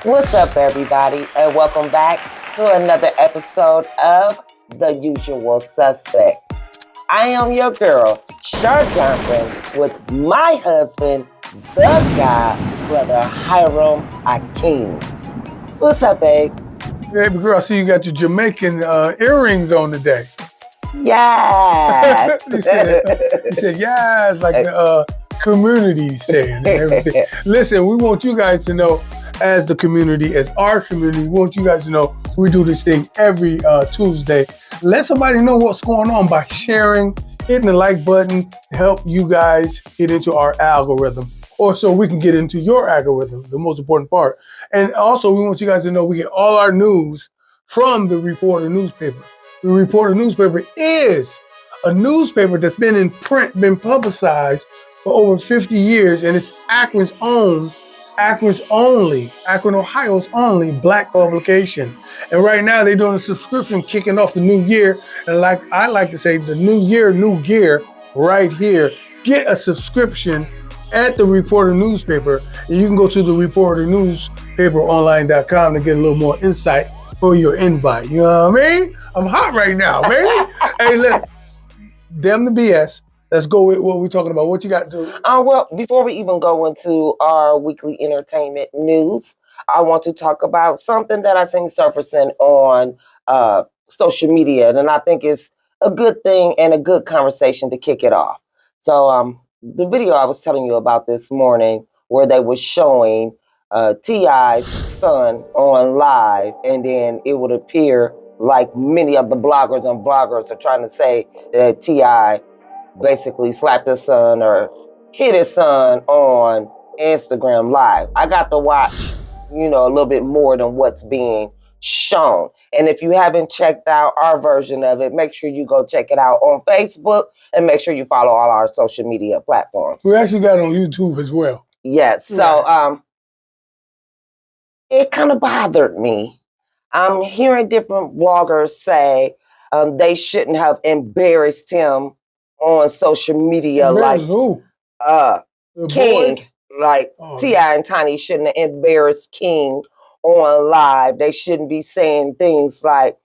What's up, everybody, and welcome back to another episode of The Usual Suspects. I am your girl, Shar Johnson, with my husband, the guy, brother Hiram Akeem. What's up, babe? Baby girl, I see you got your Jamaican earrings on today. Yes. you said yes, like the community said and everything. Listen, we want you guys to know, as the community, as our community, we want you guys to know we do this thing every Tuesday. Let somebody know what's going on by sharing, hitting the like button to help you guys get into our algorithm. Or so we can get into your algorithm, the most important part. And also, we want you guys to know we get all our news from the Reporter newspaper. The Reporter newspaper is a newspaper that's been in print, been publicized for over 50 years, and it's Akron's only, Akron, Ohio's only black publication. And right now they're doing a subscription kicking off the new year. And like I like to say, the new year, new gear right here. Get a subscription at the Reporter newspaper. And you can go to the Reporter newspaperonline.com to get a little more insight for your invite. You know what I mean? I'm hot right now, baby. Hey, look, damn the BS. Let's go with what we're talking about. What you got to do? Well, before we even go into our weekly entertainment news, I want to talk about something that I seen surfacing on social media, and I think it's a good thing and a good conversation to kick it off. So, the video I was telling you about this morning, where they were showing T.I.'s son on live, and then it would appear like many of the bloggers and vloggers are trying to say that T.I. basically slapped his son or hit his son on Instagram Live. I got to watch, a little bit more than what's being shown. And if you haven't checked out our version of it, make sure you go check it out on Facebook and make sure you follow all our social media platforms. We actually got it on YouTube as well. Yes. So it kind of bothered me. I'm hearing different vloggers say they shouldn't have embarrassed him on social media. Embarrass Like who? The King, boy? like T.I. and Tiny shouldn't have embarrassed King on live. They shouldn't be saying things like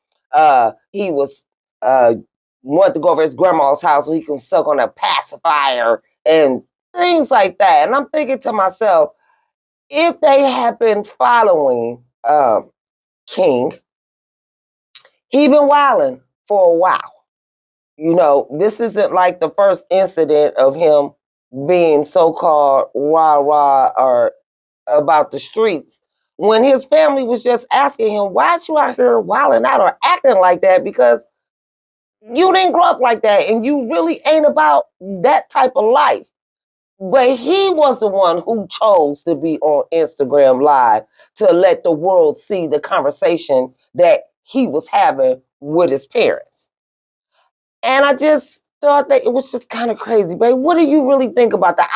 he was wanted to go over his grandma's house so he can suck on a pacifier and things like that. And I'm thinking to myself, if they had been following King, he been wilding for a while. This isn't like the first incident of him being so-called rah-rah or about the streets. When his family was just asking him, why you out here wilding out or acting like that? Because you didn't grow up like that and you really ain't about that type of life. But he was the one who chose to be on Instagram Live to let the world see the conversation that he was having with his parents. And I just thought that it was just kind of crazy. But what do you really think about that?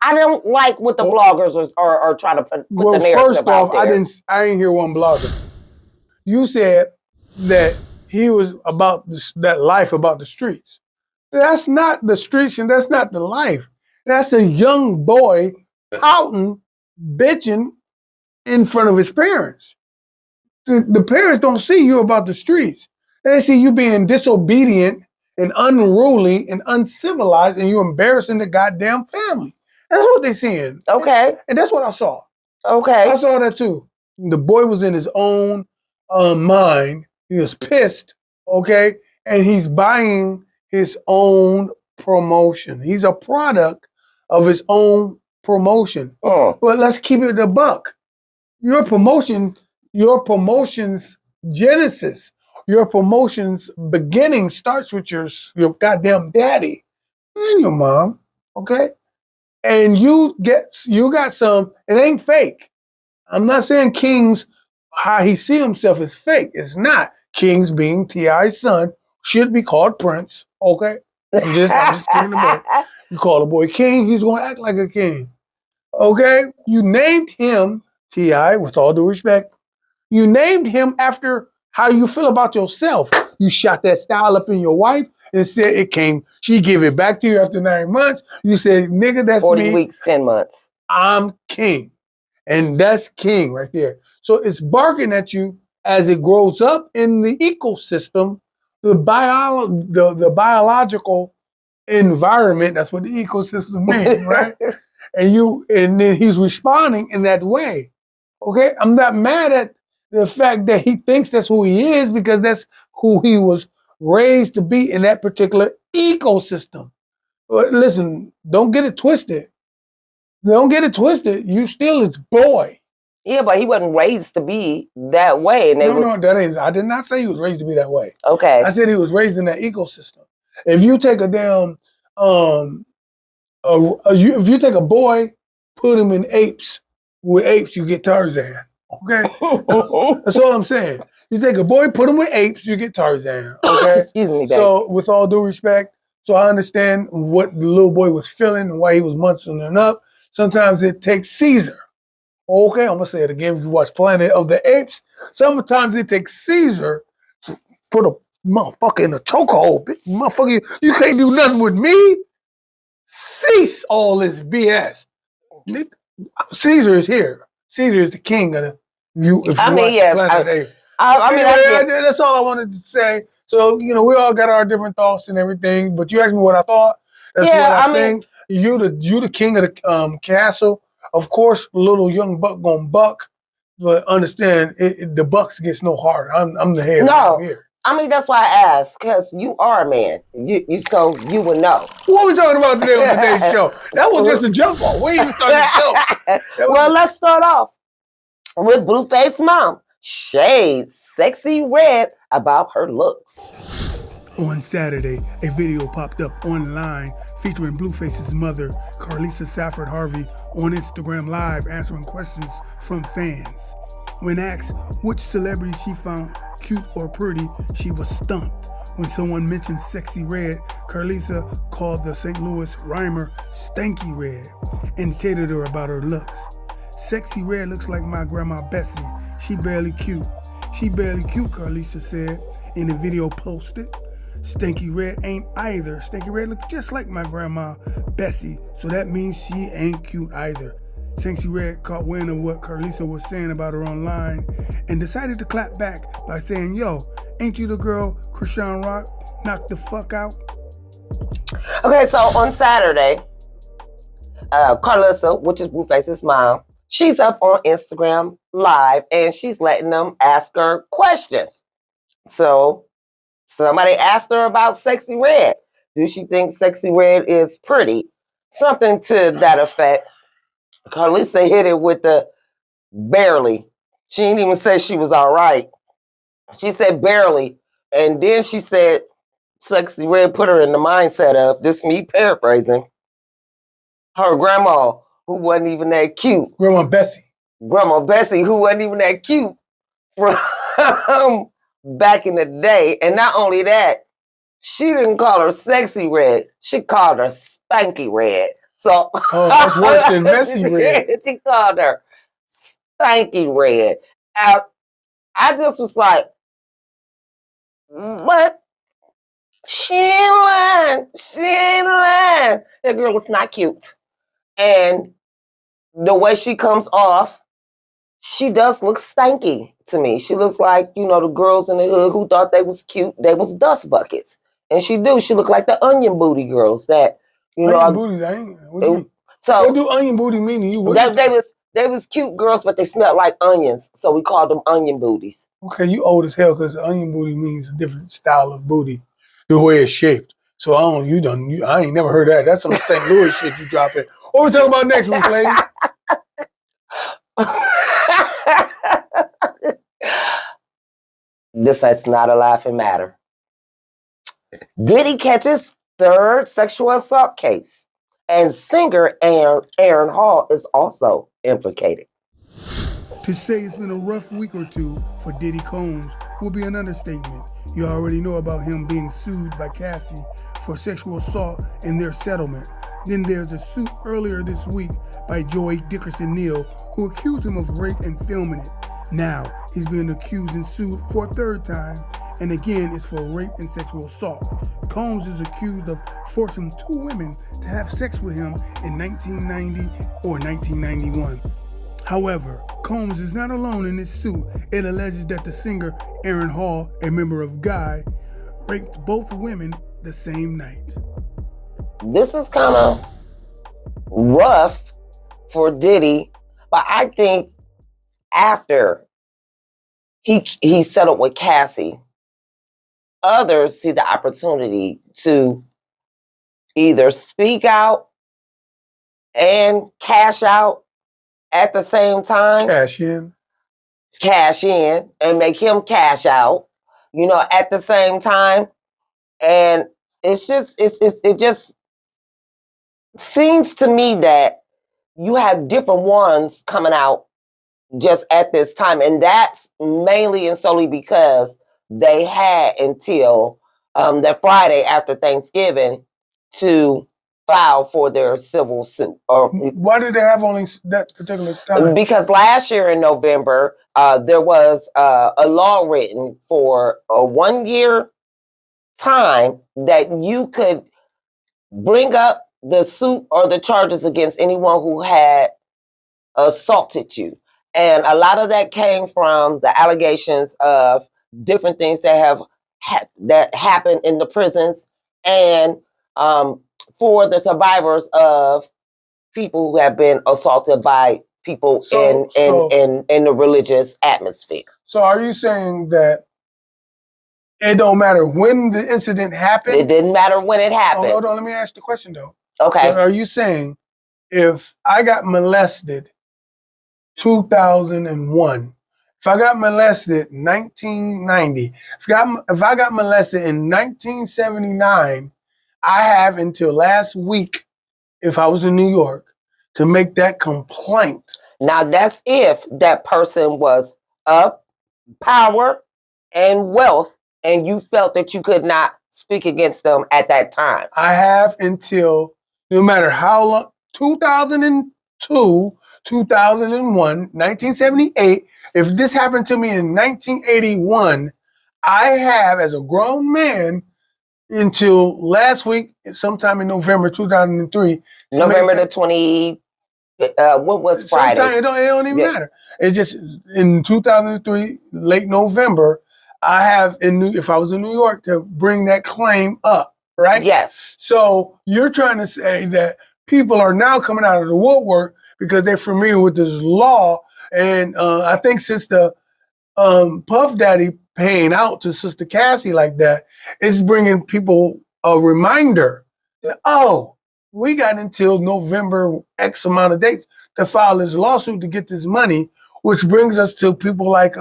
I don't like what the bloggers are trying to put the narrative first off, out there. I didn't hear one blogger. You said that he was about that life about the streets. That's not the streets and that's not the life. That's a young boy pouting, bitching in front of his parents. The parents don't see you about the streets. They see you being disobedient and unruly and uncivilized, and you embarrassing the goddamn family. That's what they seeing. Okay. And that's what I saw. Okay. I saw that too. The boy was in his own mind. He was pissed, okay? And he's buying his own promotion. He's a product of his own promotion. Oh. But let's keep it a buck. Your promotion's genesis, your promotion's beginning starts with your goddamn daddy and your mom, okay? And you got some, it ain't fake. I'm not saying King's, how he see himself is fake. It's not. King's being T.I.'s son should be called Prince, okay? I'm just giving the boy. You call a boy King, he's gonna act like a king. Okay? You named him T.I., with all due respect. You named him after how you feel about yourself. You shot that style up in your wife and said she gave it back to you after 9 months. You said, nigga, that's 40 me. 40 weeks, 10 months. I'm king. And that's king right there. So it's barking at you as it grows up in the ecosystem, the biological environment. That's what the ecosystem means, right? And then he's responding in that way. Okay, I'm not mad at the fact that he thinks that's who he is because that's who he was raised to be in that particular ecosystem. But listen, don't get it twisted. Don't get it twisted. You still his boy. Yeah, but he wasn't raised to be that way. And No, that ain't. I did not say he was raised to be that way. Okay. I said he was raised in that ecosystem. If you take a damn, if you take a boy, put him in apes, with apes, you get Tarzan. Okay? That's all I'm saying. You take a boy, put him with apes, you get Tarzan. Okay? Excuse me, babe. So, with all due respect, so I understand what the little boy was feeling and why he was munching up. Sometimes it takes Caesar. Okay, I'm gonna say it again. If you watch Planet of the Apes, sometimes it takes Caesar to put a motherfucker in a chokehold. Motherfucker, you can't do nothing with me. Cease all this BS. Caesar is here. Caesar is the king of the. That's all I wanted to say. So we all got our different thoughts and everything. But you asked me what I thought. That's what I think. You the king of the castle. Of course, little young buck gonna buck. But understand, the bucks gets no harder. I'm the head. No. Here. I mean, that's why I asked, because you are a man. So you would know. What are we talking about today on today's show? That was just a jump off. We ain't even started the show. Well, let's start off with BlueFace mom. Shades Sexy Red about her looks. On Saturday, a video popped up online featuring BlueFace's mother, Carlisa Safford Harvey, on Instagram Live answering questions from fans. When asked which celebrity she found cute or pretty, she was stumped. When someone mentioned Sexy Red, Carlisa called the St. Louis rhymer Stanky Red and shaded her about her looks. Sexy Red looks like my grandma Bessie. She barely cute. She barely cute, Carlisa said in the video posted. Stanky Red ain't either. Stanky Red looks just like my grandma Bessie, so that means she ain't cute either. Sexy Red caught wind of what Carlisa was saying about her online and decided to clap back by saying, "Yo, ain't you the girl Krishan Rock knocked the fuck out?" Okay, so on Saturday, Carlisa, which is BlueFace's mom, she's up on Instagram Live and she's letting them ask her questions. So somebody asked her about Sexy Red. Do she think Sexy Red is pretty? Something to that effect. Carlisa hit it with the barely. She didn't even say she was all right. She said barely. And then she said Sexy Red put her in the mindset of, this me paraphrasing, her grandma, who wasn't even that cute. Grandma Bessie, who wasn't even that cute from back in the day. And not only that, she didn't call her Sexy Red. She called her Stanky Red. So that's worse than Messy Red. She called her Stanky Red. I just was like, what? She ain't lying. That girl was not cute. And the way she comes off, she does look stanky to me. She looks like, the girls in the hood who thought they was cute. They was dust buckets. And she look like the onion booty girls that, onion booty, what do you mean? So what do onion booty mean to you? They was cute girls, but they smelled like onions. So we called them onion booties. Okay, you old as hell because onion booty means a different style of booty, the way it's shaped. So I ain't never heard that. That's some St. Louis shit you dropping. What we talking about next week, lady? This is not a laughing matter. Diddy catches third sexual assault case, and singer Aaron Hall is also implicated. To say it's been a rough week or two for Diddy Combs will be an understatement. You already know about him being sued by Cassie for sexual assault in their settlement. Then there's a suit earlier this week by Joy Dickerson-Neal who accused him of rape and filming it. Now he's being accused and sued for a third time, and again it's for rape and sexual assault. Combs is accused of forcing two women to have sex with him in 1990 or 1991. However, Combs is not alone in this suit. It alleges that the singer Aaron Hall, a member of Guy, raped both women the same night. This is kind of rough for Diddy, but I think after he settled with Cassie, others see the opportunity to either speak out and cash out at the same time. Cash in and make him cash out, at the same time. And it just seems to me that you have different ones coming out just at this time. And that's mainly and solely because they had until that Friday after Thanksgiving to file for their civil suit. Or why did they have only that particular time? Because last year in November, there was a law written for a 1 year time that you could bring up the suit or the charges against anyone who had assaulted you. And a lot of that came from the allegations of different things that that happened in the prisons, and for the survivors of people who have been assaulted by people in the religious atmosphere. So are you saying that it don't matter when the incident happened? It didn't matter when it happened. Hold on, let me ask the question though. Okay. So are you saying if I got molested 2001, if I got molested 1990, if I got molested in 1979, I have until last week, if I was in New York, to make that complaint? Now that's if that person was of power and wealth and you felt that you could not speak against them at that time. I have until, no matter how long, 2002, 2001, 1978, if this happened to me in 1981, I have, as a grown man, until last week, sometime in November 2003. November the 20, what was Friday? Sometime, it don't even matter. It's just in 2003, late November, I have, if I was in New York, to bring that claim up, right? Yes. So you're trying to say that people are now coming out of the woodwork because they're familiar with this law. And I think since the Puff Daddy paying out to Sister Cassie like that, it's bringing people a reminder that, oh, we got until November X amount of dates to file this lawsuit to get this money, which brings us to people like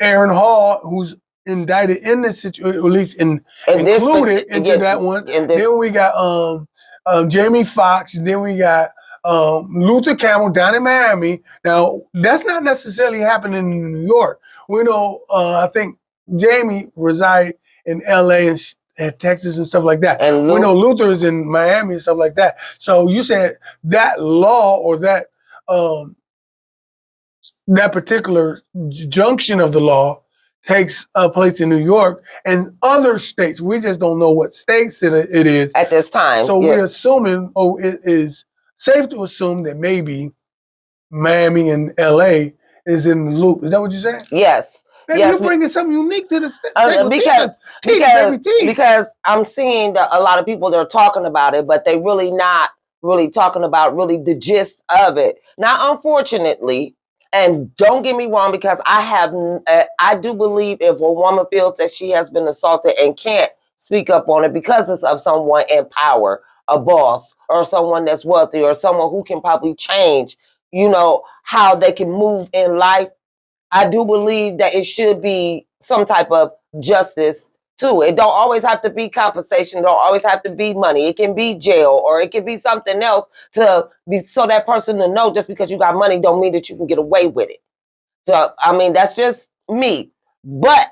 Aaron Hall, who's indicted in this situation, or at least included into that one. Then we got Jamie Foxx, and then we got Luther Campbell down in Miami. Now, that's not necessarily happening in New York. We know, I think Jamie resides in LA and Texas and stuff like that. And we know Luther is in Miami and stuff like that. So you said that law or that that particular junction of the law takes place in New York and other states. We just don't know what states it is at this time. So we're assuming, it is safe to assume that maybe Miami and LA is in the loop. Is that what you said? Yes. Maybe you're bringing something unique to the because I'm seeing that a lot of people, they're talking about it, but they really not really talking about really the gist of it. Now, unfortunately, and don't get me wrong, because I do believe if a woman feels that she has been assaulted and can't speak up on it because it's of someone in power, a boss, or someone that's wealthy, or someone who can probably change, how they can move in life, I do believe that it should be some type of justice too. It don't always have to be compensation. Don't always have to be money. It can be jail, or it can be something else so that person to know just because you got money don't mean that you can get away with it. So, I mean, that's just me. But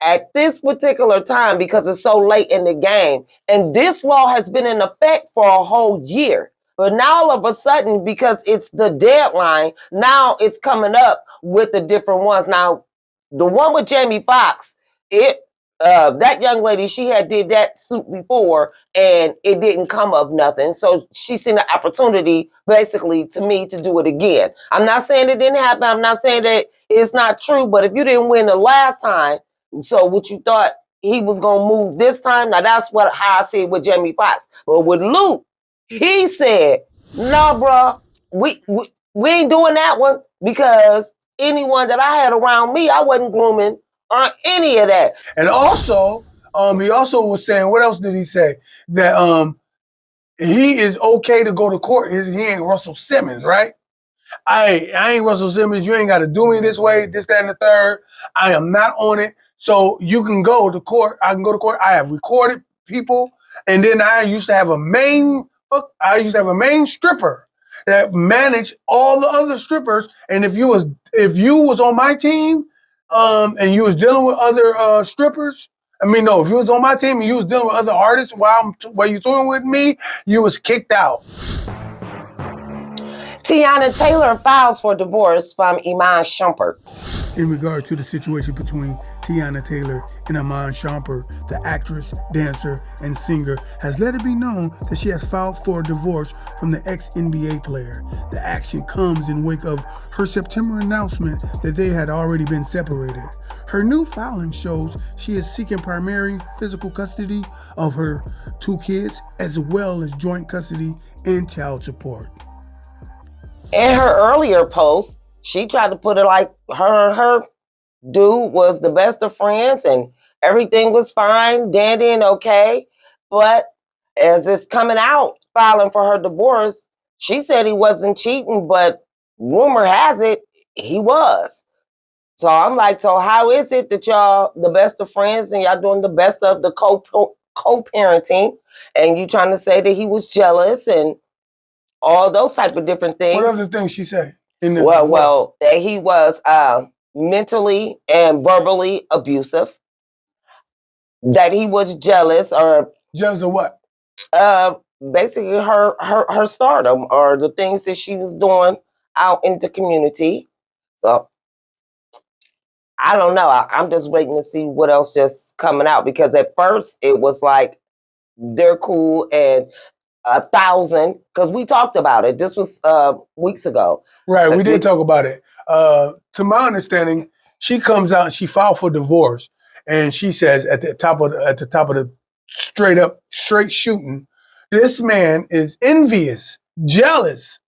at this particular time, because it's so late in the game, and this law has been in effect for a whole year, but now all of a sudden, because it's the deadline, now it's coming up with the different ones. Now, the one with Jamie Foxx, that young lady, she had did that suit before and it didn't come of nothing. So she seen an opportunity basically to me to do it again. I'm not saying it didn't happen. I'm not saying that it's not true, but if you didn't win the last time, so what you thought he was gonna move this time, now that's how I see it with Jamie Foxx. But with Luke, he said, "No, bro, we ain't doing that one because anyone that I had around me, I wasn't grooming or any of that." And also, he also was saying, what else did he say? That he is okay to go to court. He ain't Russell Simmons, right? I ain't Russell Simmons. You ain't got to do me this way, this, that, and the third. I am not on it. So you can go to court. I can go to court. I have recorded people, and then I used to have a main stripper that managed all the other strippers. And if you was on my team, and you was dealing with other strippers. I mean, no, if you was on my team and you was dealing with other artists while you touring with me, you was kicked out. Teyana Taylor files for divorce from Iman Shumpert. In regard to the situation between Teyana Taylor and Iman Shumpert, the actress, dancer, and singer has let it be known that she has filed for divorce from the ex-NBA player. The action comes in wake of her September announcement that they had already been separated. Her new filing shows she is seeking primary physical custody of her 2 kids, as well as joint custody and child support. In her earlier post, she tried to put it like her dude was the best of friends and everything was fine, dandy, and okay. But as it's coming out, filing for her divorce, she said he wasn't cheating, but rumor has it he was. So I'm like, so how is it that y'all the best of friends and y'all doing the best of the co-parenting, and you trying to say that he was jealous and all those type of different things? What other things she said? Well, that he was mentally and verbally abusive, that he was jealous, or jealous of what? Basically her stardom or the things that she was doing out in the community. So I don't know. I'm just waiting to see what else just coming out, because at first it was like they're cool and 1,000, because we talked about it. This was weeks ago. Right, we did talk about it. To my understanding, she comes out and she filed for divorce, and she says at the top of the straight shooting, this man is envious, jealous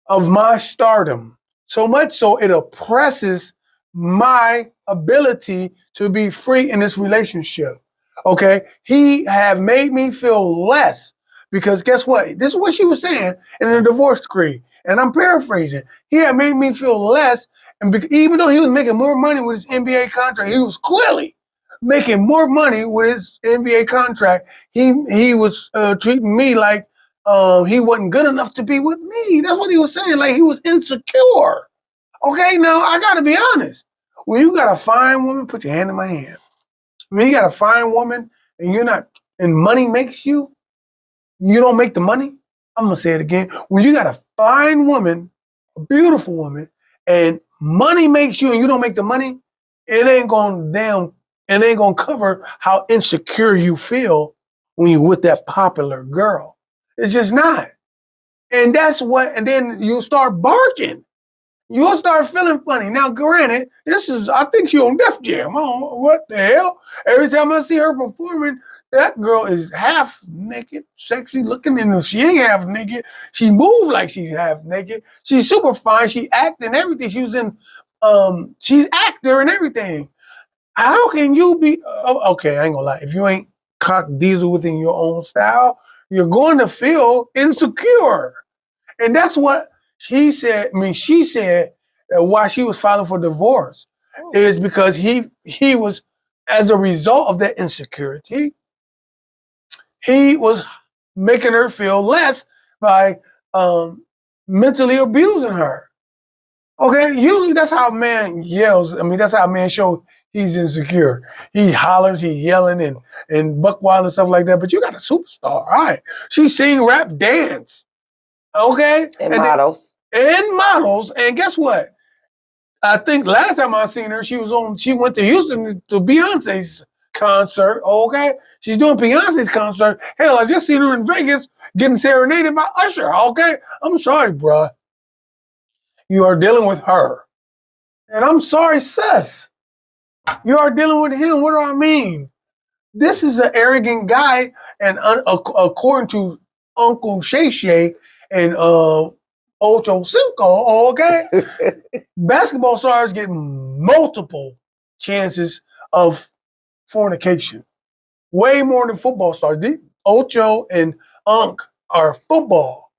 of my stardom, so much so it oppresses my ability to be free in this relationship. Okay, he have made me feel less, because guess what? This is what she was saying in the divorce decree, and I'm paraphrasing. He had made me feel less, and even though he was making more money with his NBA contract, he was clearly making more money with his NBA contract. He was treating me like he wasn't good enough to be with me. That's what he was saying. Like, he was insecure. Okay, now I gotta be honest. When you got a fine woman, put your hand in my hand. When you got a fine woman and you're not, and money makes you, you don't make the money. I'm gonna say it again. When you got a fine woman, a beautiful woman, and money makes you and you don't make the money, it ain't gonna cover how insecure you feel when you're with that popular girl. It's just not. And and then you'll start barking. You'll start feeling funny. Now, granted, I think she on Def Jam. Oh, what the hell? Every time I see her performing, that girl is half naked, sexy looking, and if she ain't half naked, she moves like she's half naked. She's super fine. She acting everything. She was in, she's actor and everything. How can you be, okay, I ain't gonna lie. If you ain't cock diesel within your own style, you're going to feel insecure. And that's what she said that why she was filing for divorce is because he was, as a result of that insecurity, he was making her feel less by mentally abusing her. Okay, usually that's how a man yells. I mean, that's how a man shows he's insecure. He hollers, he yelling and buck wild and stuff like that. But you got a superstar, all right? She sing, rap, dance. Okay? And models. And guess what? I think last time I seen her, she went to Houston to Beyonce's concert, okay? She's doing Beyonce's concert. Hell, I just seen her in Vegas getting serenaded by Usher, okay? I'm sorry, bruh. You are dealing with her. And I'm sorry, sis. You are dealing with him. What do I mean? This is an arrogant guy, and according to Uncle Shay Shay and Ocho Cinco, okay? Basketball stars get multiple chances of fornication. Way more than football stars. Ocho and Unc are football.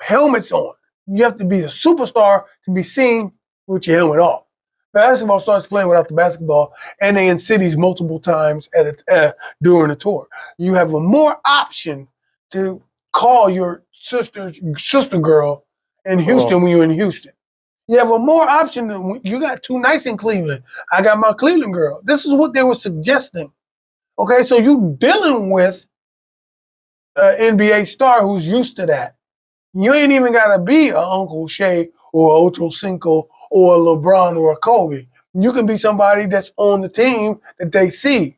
Helmets on. You have to be a superstar to be seen with your helmet off. Basketball stars playing without the basketball, and they in cities multiple times during a tour. You have a more option to call your sister girl in Houston when you're in Houston. You have a more option than you got two nights in Cleveland. I got my Cleveland girl. This is what they were suggesting. Okay, so you dealing with an NBA star who's used to that. You ain't even got to be a Uncle Shay or a Ocho Cinco or a LeBron or a Kobe. You can be somebody that's on the team that they see.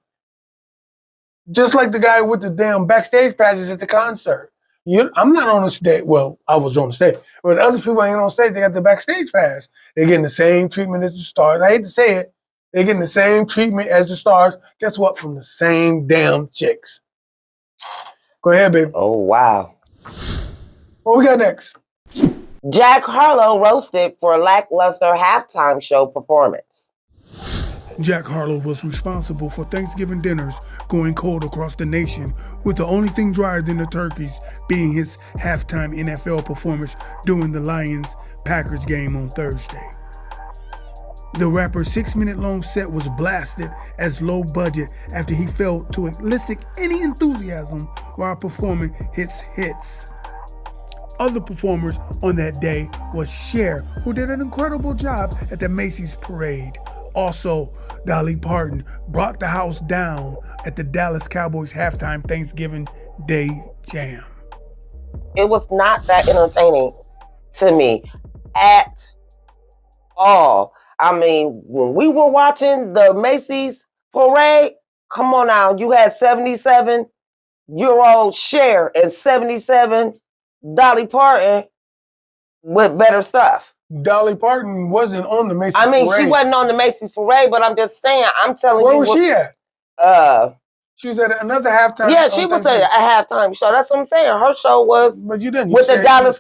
Just like the guy with the damn backstage passes at the concert. I'm not on the stage. Well, I was on the stage. But other people ain't on stage. They got the backstage pass. They're getting the same treatment as the stars. I hate to say it. They're getting the same treatment as the stars. Guess what? From the same damn chicks. Go ahead, baby. Oh, wow. What we got next? Jack Harlow roasted for lackluster halftime show performance. Jack Harlow was responsible for Thanksgiving dinners going cold across the nation, with the only thing drier than the turkeys being his halftime NFL performance during the Lions-Packers game on Thursday. The rapper's 6-minute-long set was blasted as low budget after he failed to elicit any enthusiasm while performing his hits. Other performers on that day was Cher, who did an incredible job at the Macy's parade. Also, Dolly Parton brought the house down at the Dallas Cowboys halftime Thanksgiving Day Jam. It was not that entertaining to me at all. I mean, when we were watching the Macy's parade, come on now, you had 77-year-old Cher and 77 Dolly Parton with better stuff. Dolly Parton wasn't on the Macy's parade. I mean, she wasn't on the Macy's parade, but I'm just saying, I'm telling Where you. was she at? She was at another halftime. Yeah, she was at a halftime show. That's what I'm saying. Her show was but you didn't. with the Dallas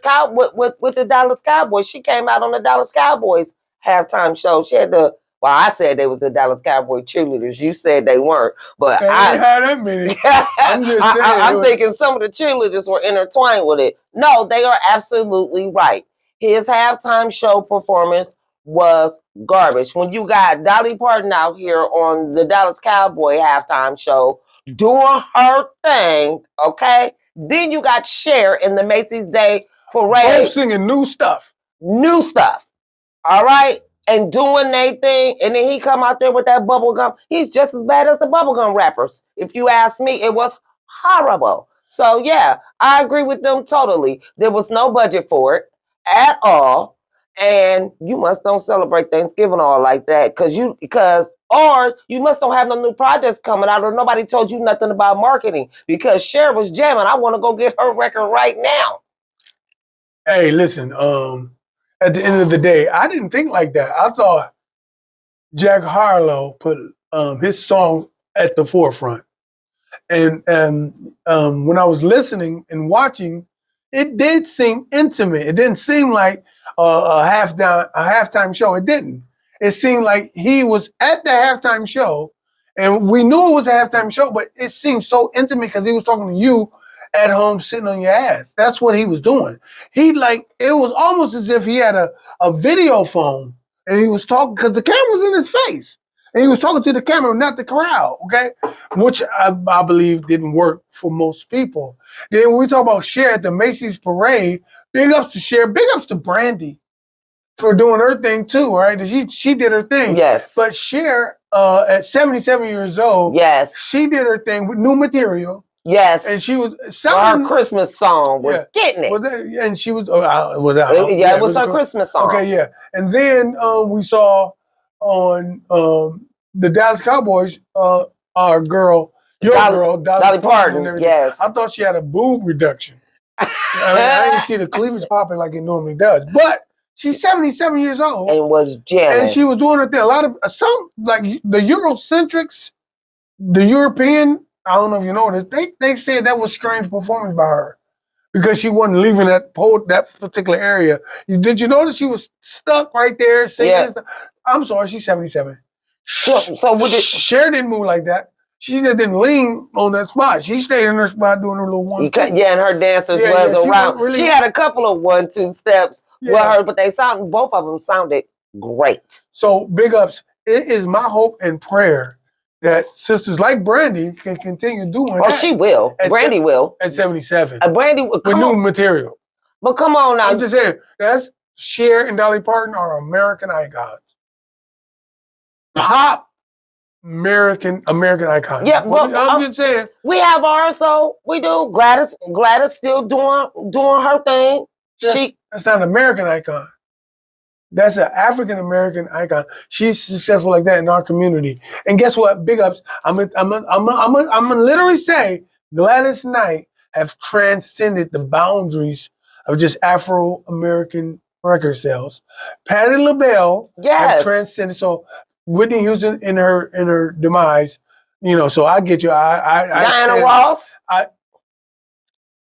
Cowboys. She came out on the Dallas Cowboys halftime show. She had the. Well, I said they was the Dallas Cowboy cheerleaders. You said they weren't, but I had that many. I'm just saying. I'm thinking some of the cheerleaders were intertwined with it. No, they are absolutely right. His halftime show performance was garbage. When you got Dolly Parton out here on the Dallas Cowboy halftime show doing her thing, okay? Then you got Cher in the Macy's Day Parade. Both singing new stuff. New stuff, all right? And doing their thing, and then he come out there with that bubblegum. He's just as bad as the bubblegum rappers. If you ask me, it was horrible. So yeah, I agree with them totally. There was no budget for it at all. And you must don't celebrate Thanksgiving all like that. Or you must don't have no new projects coming out, or nobody told you nothing about marketing. Because Cher was jamming. I want to go get her record right now. Hey, listen, at the end of the day, I didn't think like that. I thought Jack Harlow put his song at the forefront. And when I was listening and watching, it did seem intimate. It didn't seem like a halftime show. It didn't. It seemed like he was at the halftime show, and we knew it was a halftime show, but it seemed so intimate because he was talking to you at home sitting on your ass. That's what he was doing. It was almost as if he had a video phone and he was talking because the camera was in his face. And he was talking to the camera, not the crowd, okay? Which I believe didn't work for most people. Then when we talk about Cher at the Macy's parade, big ups to Cher, big ups to Brandy for doing her thing too, right? She did her thing. Yes. But Cher, at 77 years old, yes, she did her thing with new material. Yes. And she was sounding... Her Christmas song was getting it. And she was... it was her Christmas song. Okay, yeah. And then we saw on the Dallas Cowboys, our girl, your girl, Dolly Parton and everything. Yes. I thought she had a boob reduction. I didn't see the cleavage popping like it normally does. But she's 77 years old. And was jamming. And she was doing her thing. A lot of, some, like the Eurocentrics, the European, I don't know if you know this, they said that was strange performance by her. Because she wasn't leaving that particular area. Did you notice she was stuck right there singing? Yeah. I'm sorry, she's 77. So Cher didn't move like that. She just didn't lean on that spot. She stayed in her spot doing her little 1-2. Yeah, and her dancers was around. She had a couple of 1-2 steps with her, but both of them sounded great. So big ups. It is my hope and prayer that sisters like Brandy can continue doing that. Oh, she will. Brandy will. At 77. Brandy will. With new material. But come on now. I'm just saying, that's Cher and Dolly Parton are American icons. Pop American icons. Yeah, but I'm just saying. We have ours, though. We do. Gladys still doing her thing. That's not an American icon. That's an African American icon. She's successful like that in our community. And guess what? Big ups. I'm gonna literally say Gladys Knight have transcended the boundaries of just Afro American record sales. Patti LaBelle have transcended. So Whitney Houston in her demise, you know. So I get you. Diana Ross.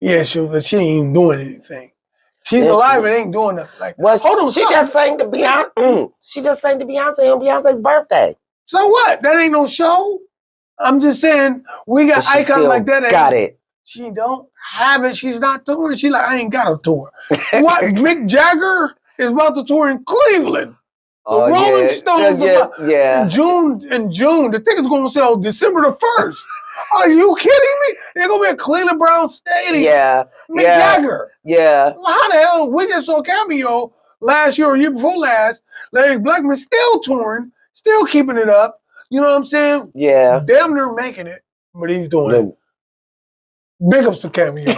Yeah, she ain't even doing anything. She's alive and ain't doing nothing. Like, hold on, she just sang to Beyonce. She just sang to Beyonce on Beyonce's birthday. So what? That ain't no show. I'm just saying we got icons like that. Got it. She don't have it. She's not touring. She like, I ain't got a tour. What? Mick Jagger is about to tour in Cleveland. The Rolling Stones in June. The ticket's gonna sell December the 1st. Are you kidding me? They're gonna be at Cleveland Brown Stadium. Yeah. Mick Jagger. Yeah. How the hell? We just saw Cameo last year or year before last. Larry Blackman still touring, still keeping it up. You know what I'm saying? Yeah. Damn near making it, but he's doing it. Big ups to Cameo.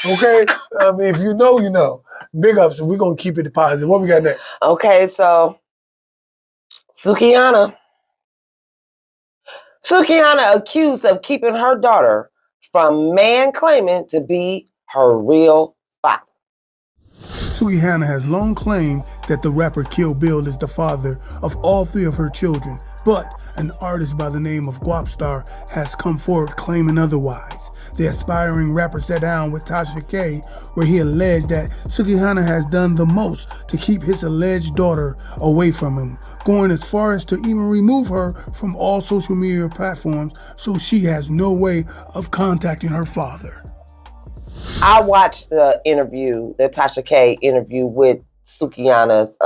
Okay? I mean, if you know, you know. Big ups, and we're gonna keep it positive. What we got next? Okay, so Sukihana accused of keeping her daughter from man claiming to be her real father. Sukihana has long claimed that the rapper Kill Bill is the father of all 3 of her children, but an artist by the name of Guapstar has come forward claiming otherwise. The aspiring rapper sat down with Tasha K, where he alleged that Sukihana has done the most to keep his alleged daughter away from him, going as far as to even remove her from all social media platforms so she has no way of contacting her father. I watched the interview, the Tasha K interview with Sukihana's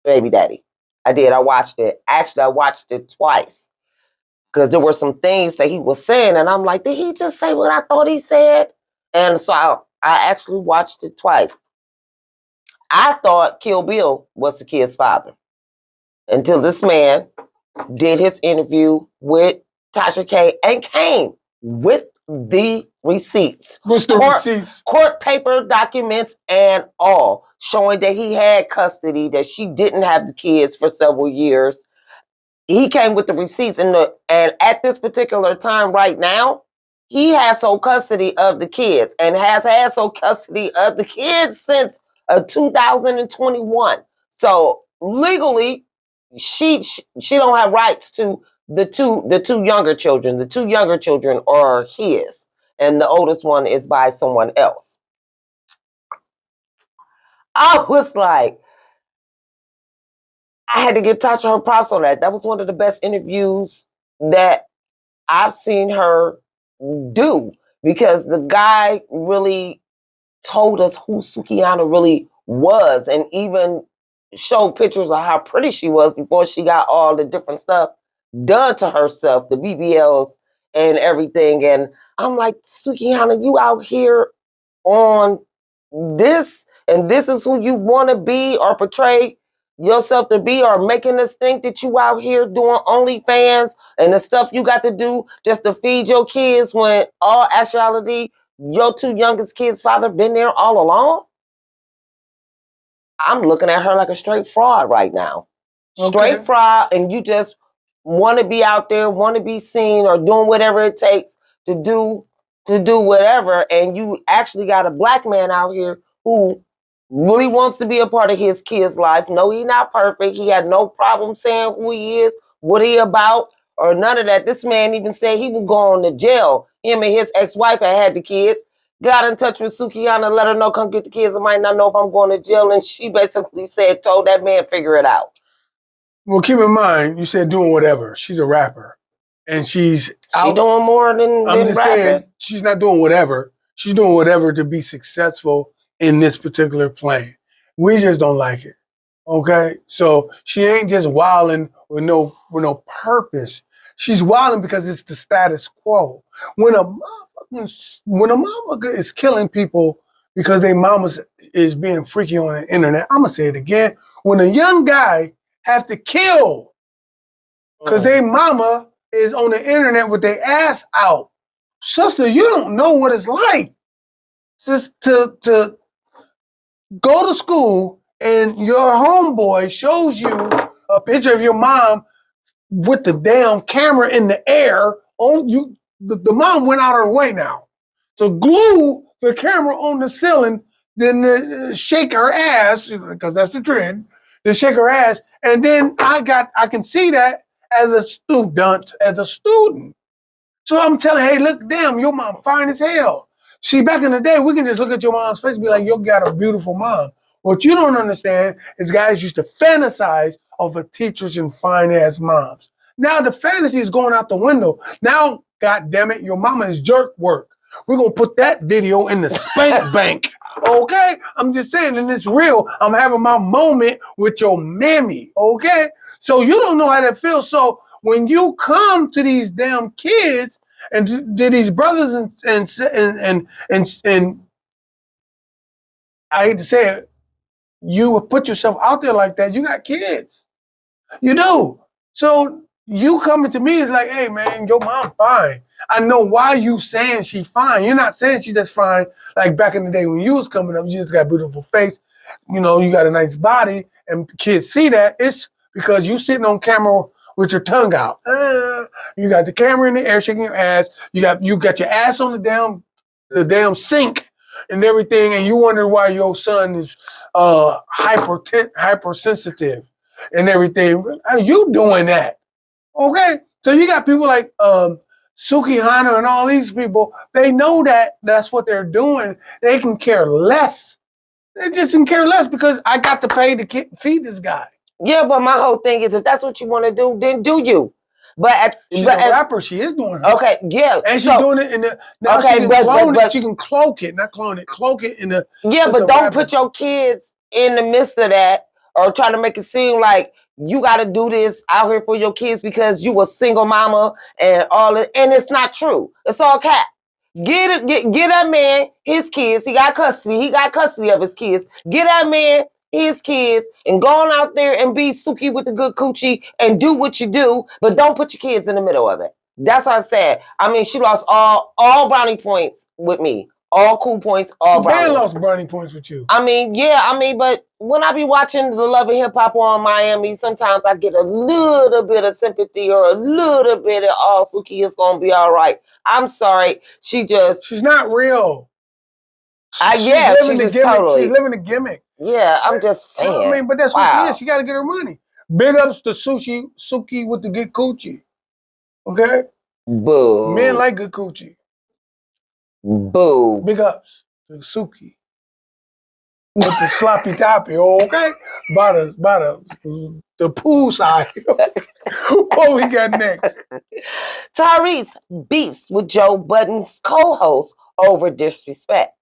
baby daddy. I did. I watched it. Actually, I watched it twice because there were some things that he was saying, and I'm like, did he just say what I thought he said? And so I actually watched it twice. I thought Kill Bill was the kid's father until this man did his interview with Tasha K and came with the receipts. What's the receipts? Court paper documents and all, showing that he had custody, that she didn't have the kids for several years. He came with the receipts, and at this particular time right now, he has sole custody of the kids and has had sole custody of the kids since 2021. So legally, she don't have rights to the two younger children. The 2 younger children are his, and the oldest one is by someone else. I was like, I had to give Tasha her props on that. That was one of the best interviews that I've seen her do, because the guy really told us who Sukihana really was, and even showed pictures of how pretty she was before she got all the different stuff done to herself, the BBLs and everything. And I'm like, Sukihana, you out here on this, and this is who you want to be or portray yourself to be, or making us think that you out here doing OnlyFans and the stuff you got to do just to feed your kids, when all actuality, your 2 youngest kids' father been there all along? I'm looking at her like a straight fraud right now. Straight fraud, and you just want to be out there, want to be seen, or doing whatever it takes to do whatever, and you actually got a black man out here who really wants to be a part of his kid's life. No, he's not perfect. He had no problem saying who he is, what he about, or none of that. This man even said he was going to jail. Him and his ex-wife had the kids. Got in touch with Sukihana, let her know, come get the kids. I might not know if I'm going to jail. And she basically told that man, figure it out. Well, keep in mind, you said doing whatever. She's a rapper. And she's out. She doing more than I'm just rapping. saying, she's not doing whatever. She's doing whatever to be successful in this particular plane. We just don't like it. Okay? So she ain't just wilding with no purpose. She's wilding because it's the status quo. When a motherfucker is killing people because their mama is being freaky on the internet, I'm gonna say it again. When a young guy have to kill because their mama is on the internet with their ass out. Sister, you don't know what it's like just to go to school and your homeboy shows you a picture of your mom with the damn camera in the air on you. The mom went out of her way now to glue the camera on the ceiling, then shake her ass, because that's the trend, to shake her ass. And then I can see that as a student. So I'm telling, hey, look, damn, your mom fine as hell. See, back in the day, we can just look at your mom's face and be like, you got a beautiful mom. What you don't understand is guys used to fantasize over teachers and fine-ass moms. Now the fantasy is going out the window. Now, God damn it, your mama is jerk work. We're going to put that video in the spank bank. Okay? I'm just saying, and it's real. I'm having my moment with your mammy. Okay? So you don't know how that feels. So when you come to these damn kids and to these brothers and I hate to say it, you put yourself out there like that, you got kids. You do. So you coming to me is like, hey man, your mom fine. I know why you saying she fine. You're not saying she just fine like back in the day when you was coming up, you just got a beautiful face, you know, you got a nice body, and kids see that. It's because you sitting on camera with your tongue out. You got the camera in the air shaking your ass. You got your ass on the damn sink and everything, and you wonder why your son is hypersensitive and everything. Are you doing that? Okay? So you got people like Sukihana and all these people, they know that that's what they're doing. They can care less. They just can care less because I got to pay to feed this guy. Yeah, but my whole thing is, if that's what you want to do, then do you. But she's a rapper. She is doing it. Okay, yeah. And she's doing it in the now. Okay, she can clone it. She can cloak it, not clone it. Cloak it in the. Yeah, but don't put your kids in the midst of that, or try to make it seem like you got to do this out here for your kids because you a single mama and all it. And it's not true. It's all cap. Get that man his kids. He got custody. He got custody of his kids. Get that man his kids and go on out there and be Suki with the good coochie and do what you do, but don't put your kids in the middle of it. That's what I said. I mean, she lost all brownie points with me. All cool points, all brownie. Dan lost brownie points with you. I mean, yeah, but when I be watching the Love and Hip Hop on Miami, sometimes I get a little bit of sympathy or a little bit of, oh, Suki is going to be all right. I'm sorry. She's not real. She's living the gimmick. Yeah, I'm just saying. I mean, but that's what she is. She got to get her money. Big ups to Suki with the good coochie. Okay? Boo. Men like good coochie. Boo. Big ups to Suki with the sloppy toppy. Okay? By the pool side. What we got next? Tyrese beefs with Joe Budden's co-host over disrespect.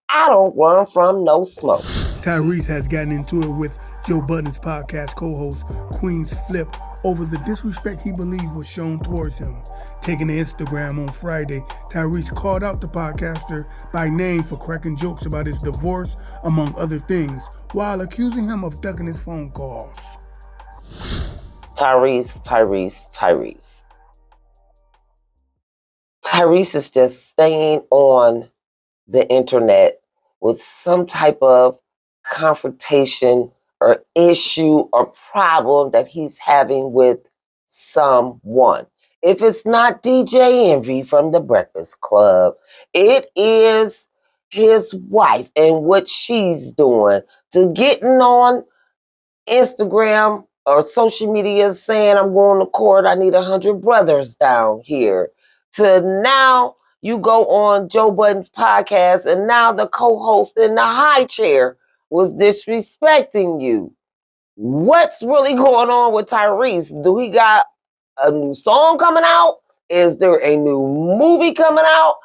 I don't run from no smoke. Tyrese has gotten into it with Joe Budden's podcast co-host Queen's Flip over the disrespect he believed was shown towards him. Taking to Instagram on Friday, Tyrese called out the podcaster by name for cracking jokes about his divorce, among other things, while accusing him of ducking his phone calls. Tyrese is just staying on the internet with some type of confrontation or issue or problem that he's having with someone. If it's not DJ Envy from the Breakfast Club, it is his wife and what she's doing to getting on Instagram or social media saying I'm going to court, I need 100 brothers down here, to now you go on Joe Budden's podcast and now the co-host in the high chair was disrespecting you. What's really going on with Tyrese? Do he got a new song coming out? Is there a new movie coming out?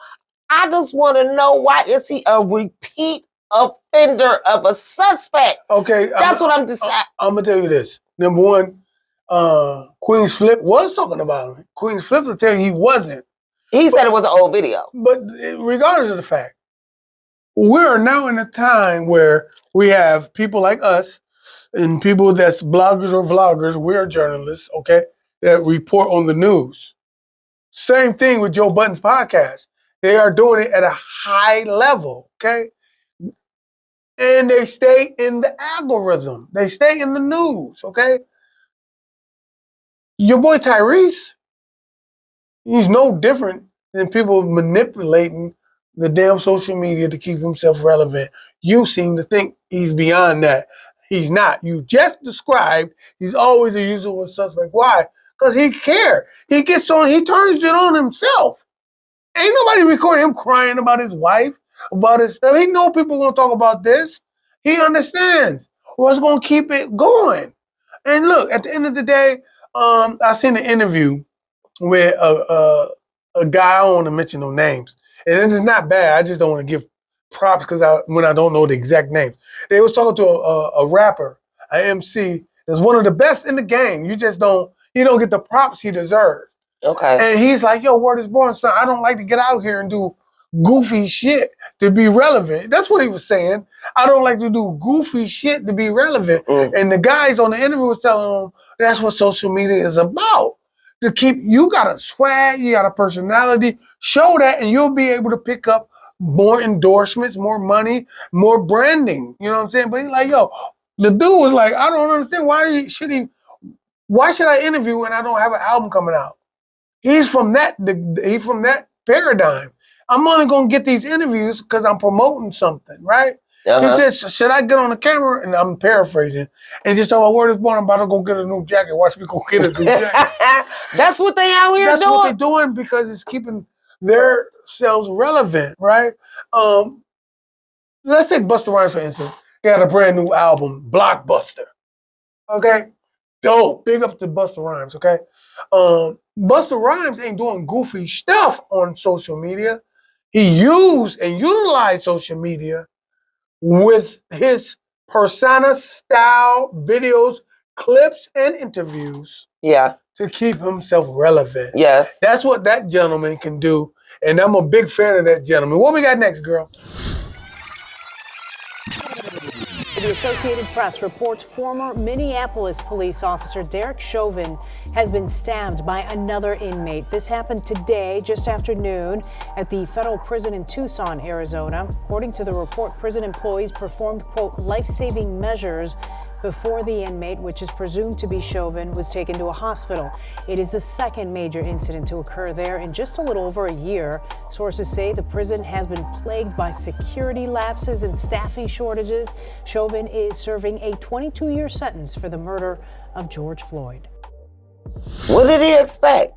I just want to know, why is he a repeat offender of a suspect? Okay, That's what I'm just. I'm gonna tell you this. Number one, Queen's Flip was talking about him. Queen's Flip will tell you he wasn't. He said it was an old video. But regardless of the fact, we are now in a time where we have people like us and people that's bloggers or vloggers. We're journalists, okay, that report on the news. Same thing with Joe Budden's podcast. They are doing it at a high level, okay? And they stay in the algorithm. They stay in the news, okay? Your boy Tyrese, he's no different than people manipulating the damn social media to keep himself relevant. You seem to think he's beyond that. He's not. You just described he's always a usual suspect. Why? Because he cares. He gets on, he turns it on himself. Ain't nobody recording him crying about his wife, about his stuff. He know people gonna talk about this. He understands what's gonna keep it going. And look, at the end of the day, I seen an interview with a guy. I don't want to mention no names, and it's not bad. I just don't want to give props because when I don't know the exact name. They was talking to a rapper, an MC that's one of the best in the game. You just don't. He don't get the props he deserves. Okay. And he's like, yo, word is born, son. I don't like to get out here and do goofy shit to be relevant. That's what he was saying. I don't like to do goofy shit to be relevant. And the guys on the interview was telling him that's what social media is about. To keep, you got a swag, you got a personality, show that, and you'll be able to pick up more endorsements, more money, more branding. You know what I'm saying? But he's like, yo, the dude was like, I don't understand why should I interview when I don't have an album coming out? He's from that paradigm. I'm only gonna get these interviews because I'm promoting something, right? He says, should I get on the camera? And I'm paraphrasing. And just tell my word is born, I'm about to go get a new jacket. Watch me go get a new jacket. That's what they out here doing? That's what they're doing because it's keeping their selves relevant, right? Let's take Busta Rhymes, for instance. He got a brand new album, Blockbuster. Okay? Dope. Big up to Busta Rhymes, okay? Busta Rhymes ain't doing goofy stuff on social media. He used and utilized social media with his persona, style, videos, clips, and interviews. Yeah. To keep himself relevant. Yes. That's what that gentleman can do. And I'm a big fan of that gentleman. What we got next, girl? The Associated Press reports former Minneapolis police officer Derek Chauvin has been stabbed by another inmate. This happened today, just after noon, at the federal prison in Tucson, Arizona. According to the report, prison employees performed, quote, life-saving measures before the inmate, which is presumed to be Chauvin, was taken to a hospital. It is the second major incident to occur there in just a little over a year. Sources say the prison has been plagued by security lapses and staffing shortages. Chauvin is serving a 22-year sentence for the murder of George Floyd. What did he expect?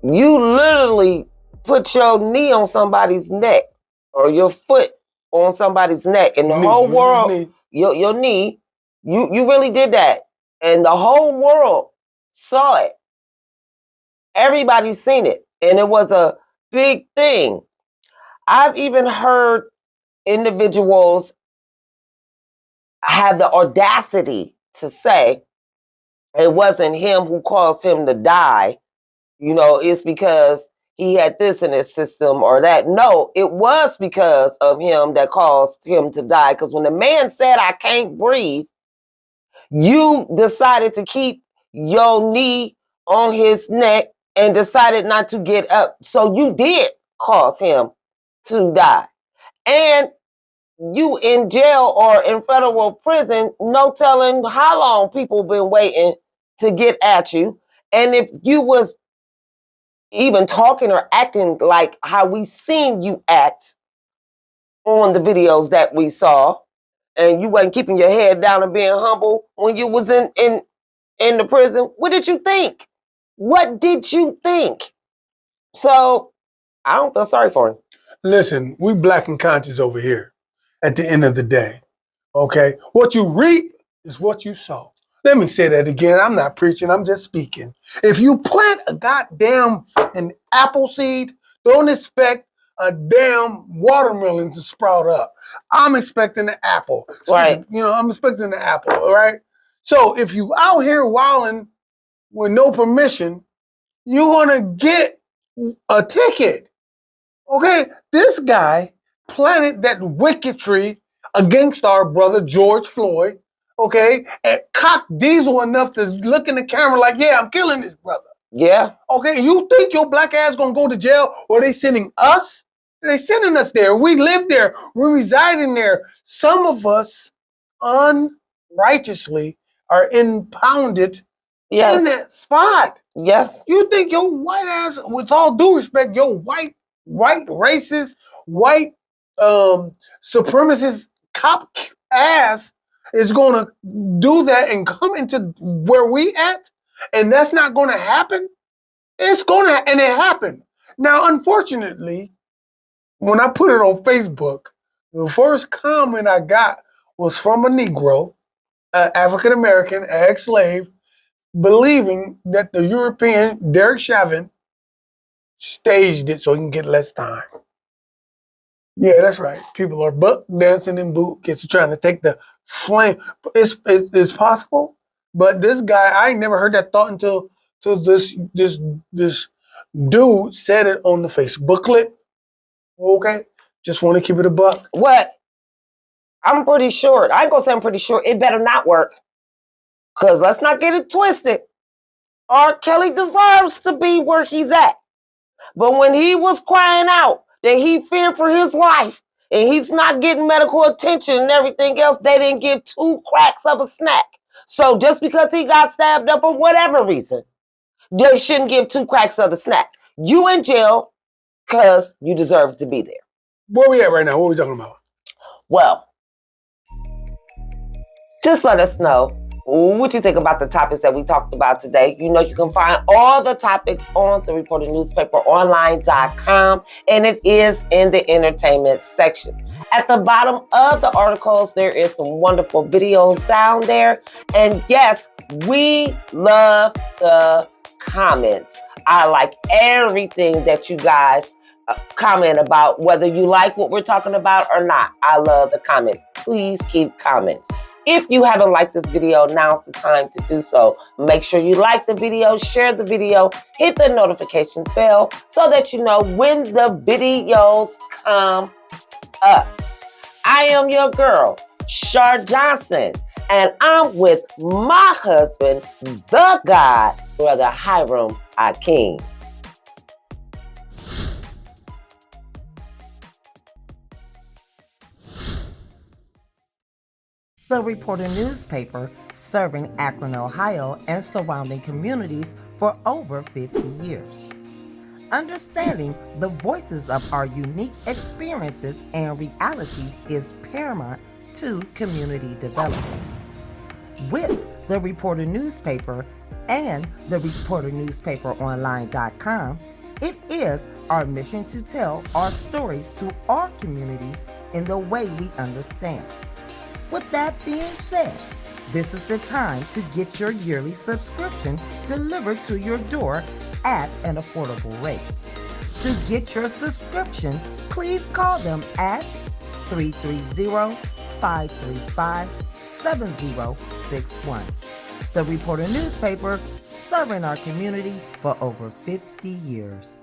You literally put your knee on somebody's neck or your foot on somebody's neck, and the whole world, your knee, you really did that. And the whole world saw it. Everybody's seen it. And it was a big thing. I've even heard individuals have the audacity to say it wasn't him who caused him to die. You know, it's because he had this in his system or that. No, it was because of him that caused him to die. Because when the man said, I can't breathe, you decided to keep your knee on his neck and decided not to get up. So you did cause him to die. And you in jail or in federal prison, no telling how long people been waiting to get at you. And if you was even talking or acting like how we seen you act on the videos that we saw, and you wasn't keeping your head down and being humble when you was in the prison, what did you think? What did you think? So I don't feel sorry for him. Listen, we black and conscious over here at the end of the day. Okay? What you reap is what you sow. Let me say that again. I'm not preaching, I'm just speaking. If you plant a goddamn an apple seed, don't expect a damn watermelon to sprout up. I'm expecting the apple. Right. You know, I'm expecting the apple, all right? So if you out here wilding with no permission, you're gonna get a ticket. Okay, this guy planted that wicketry against our brother George Floyd, okay, and cocked diesel enough to look in the camera like, yeah, I'm killing this brother. Yeah. Okay, you think your black ass gonna go to jail, or they sending us? They sending us there. We live there. We're residing there. Some of us unrighteously are impounded in that spot. Yes. You think your white ass, with all due respect, your white racist, white supremacist cop ass is gonna do that and come into where we at, and that's not gonna happen? It's gonna, and it happened. Now, unfortunately, when I put it on Facebook, the first comment I got was from a Negro, African American, ex-slave, believing that the European Derek Chauvin staged it so he can get less time. Yeah, that's right. People are buck dancing in boot kits trying to take the flame. It's possible, but this guy, I ain't never heard that thought until this dude said it on the Facebooklet. Okay, just want to keep it a buck. What? I'm pretty sure. I ain't gonna say I'm pretty sure. It better not work. Because let's not get it twisted. R. Kelly deserves to be where he's at. But when he was crying out that he feared for his life and he's not getting medical attention and everything else, they didn't give 2 cracks of a snack. So just because he got stabbed up for whatever reason, they shouldn't give 2 cracks of the snack. You in jail because you deserve to be there. Where we at right now? What are we talking about? Well, just let us know what you think about the topics that we talked about today. You know, you can find all the topics on the Reporter Newspaper online.com, and it is in the entertainment section. At the bottom of the articles, there is some wonderful videos down there. And yes, we love the comments. I like everything that you guys comment about, whether you like what we're talking about or not. I love the comment. Please keep commenting. If you haven't liked this video, now's the time to do so. Make sure you like the video, share the video, hit the notifications bell so that you know when the videos come up. I am your girl, Shar Johnson, and I'm with my husband, the God, Brother Hiram Akeem. The Reporter Newspaper, serving Akron, Ohio, and surrounding communities for over 50 years. Understanding the voices of our unique experiences and realities is paramount to community development. With the Reporter Newspaper and the Reporter Newspaper online.com, it is our mission to tell our stories to our communities in the way we understand. With that being said, this is the time to get your yearly subscription delivered to your door at an affordable rate. To get your subscription, please call them at 330-535-7061. The Reporter Newspaper, serving our community for over 50 years.